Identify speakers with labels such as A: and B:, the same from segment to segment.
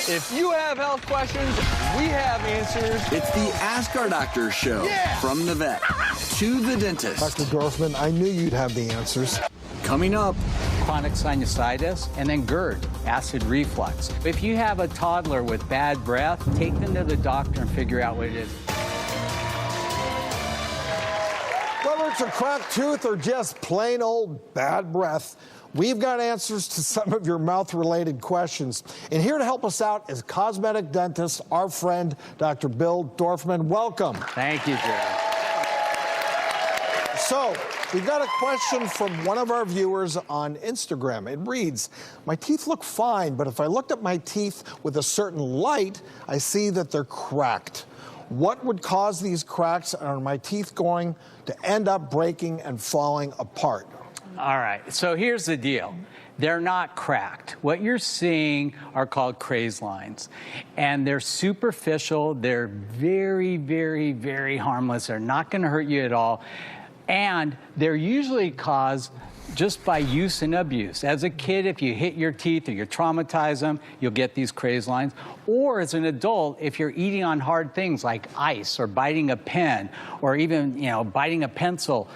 A: If you have health questions, we have answers.
B: It's the Ask Our Doctor show.
A: Yeah.
B: From the vet to the dentist.
C: Dr. Dorfman, I knew you'd have the answers.
B: Coming up,
D: chronic sinusitis, and then GERD, acid reflux. If you have a toddler with bad breath, take them to the doctor and figure out what it is.
C: Whether it's a cracked tooth or just plain old bad breath, we've got answers to some of your mouth-related questions. And here to help us out is cosmetic dentist, our friend, Dr. Bill Dorfman. Welcome.
D: Thank you, Jerry.
C: So, we've got a question from one of our viewers on Instagram. It reads, my teeth look fine, but if I looked at my teeth with a certain light, I see that they're cracked. What would cause these cracks, and are my teeth going to end up breaking and falling apart?
D: All right, so here's the deal. They're not cracked. What you're seeing are called craze lines, and they're superficial. They're very, very, very harmless. They're not going to hurt you at all, and they're usually caused just by use and abuse. As a kid, if you hit your teeth or you traumatize them, you'll get these craze lines. Or as an adult, if you're eating on hard things like ice or biting a pen or even, biting a pencil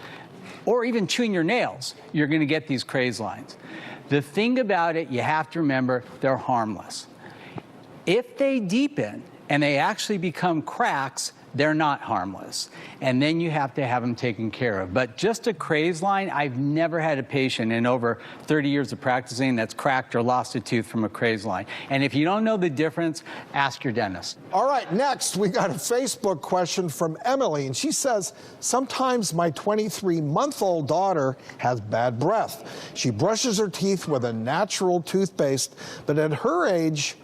D: or even chewing your nails, you're going to get these craze lines. The thing about it, you have to remember, they're harmless. If they deepen and they actually become cracks, they're not harmless. And then you have to have them taken care of. But just a craze line, I've never had a patient in over 30 years of practicing that's cracked or lost a tooth from a craze line. And if you don't know the difference, ask your dentist.
C: All right, next we got a Facebook question from Emily, and she says, sometimes my 23-month-old daughter has bad breath. She brushes her teeth with a natural toothpaste, but at her age,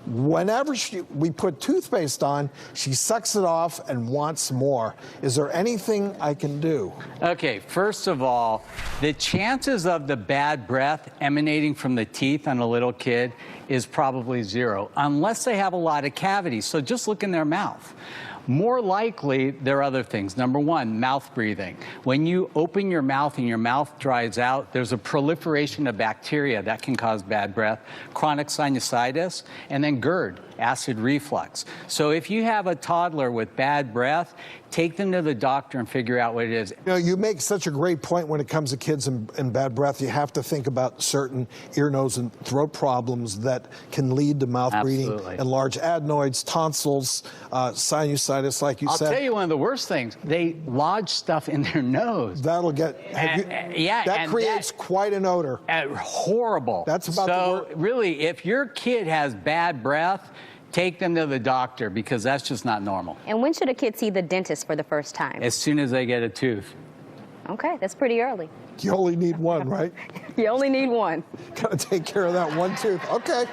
C: whenever we put toothpaste on, she sucks it off and wants more. Is there anything I can do?
D: Okay, first of all, the chances of the bad breath emanating from the teeth on a little kid is probably 0, unless they have a lot of cavities. So just look in their mouth. More likely, there are other things. Number one, mouth breathing. When you open your mouth and your mouth dries out, there's a proliferation of bacteria that can cause bad breath, chronic sinusitis, and then GERD, acid reflux. So if you have a toddler with bad breath, take them to the doctor and figure out what it is.
C: You make such a great point when it comes to kids and bad breath. You have to think about certain ear, nose, and throat problems that can lead to mouth breathing, enlarged adenoids, tonsils, sinusitis, like you said.
D: I'll tell you one of the worst things. They lodge stuff in their nose.
C: That'll get, that creates quite an odor.
D: Horrible.
C: That's about
D: so really, if your kid has bad breath, take them to the doctor, because that's just not normal.
E: And when should a kid see the dentist for the first time?
D: As soon as they get a tooth.
E: Okay, that's pretty early.
C: You only need one, right?
E: You only need one.
C: Gotta take care of that one tooth. Okay.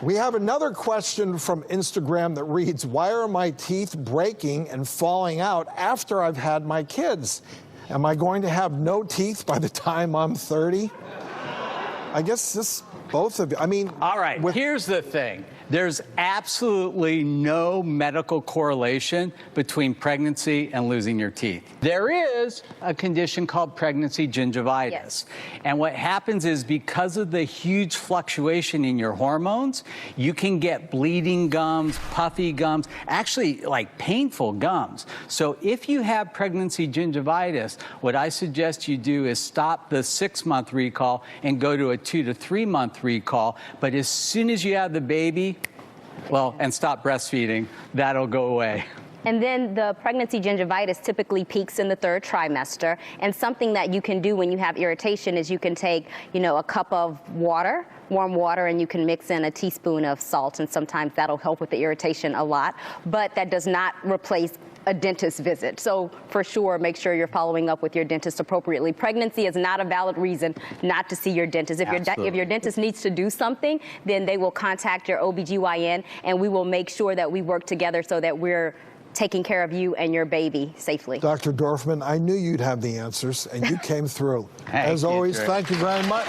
C: We have another question from Instagram that reads, why are my teeth breaking and falling out after I've had my kids? Am I going to have no teeth by the time I'm 30? I guess both of you,
D: all right, here's the thing. There's absolutely no medical correlation between pregnancy and losing your teeth. There is a condition called pregnancy gingivitis.
E: Yes.
D: And what happens is, because of the huge fluctuation in your hormones, you can get bleeding gums, puffy gums, actually like painful gums. So if you have pregnancy gingivitis, what I suggest you do is stop the 6-month recall and go to a 2 to 3 month recall. But as soon as you have the baby, and stop breastfeeding, that'll go away.
E: And then the pregnancy gingivitis typically peaks in the 3rd trimester. And something that you can do when you have irritation is you can take, a cup of water, warm water, and you can mix in a teaspoon of salt. And sometimes that'll help with the irritation a lot. But that does not replace a dentist visit. So for sure, make sure you're following up with your dentist appropriately. Pregnancy is not a valid reason not to see your dentist. If your dentist needs to do something, then they will contact your OBGYN, and we will make sure that we work together so that we're taking care of you and your baby safely.
C: Dr. Dorfman, I knew you'd have the answers, and you came through. As always, thank you very much.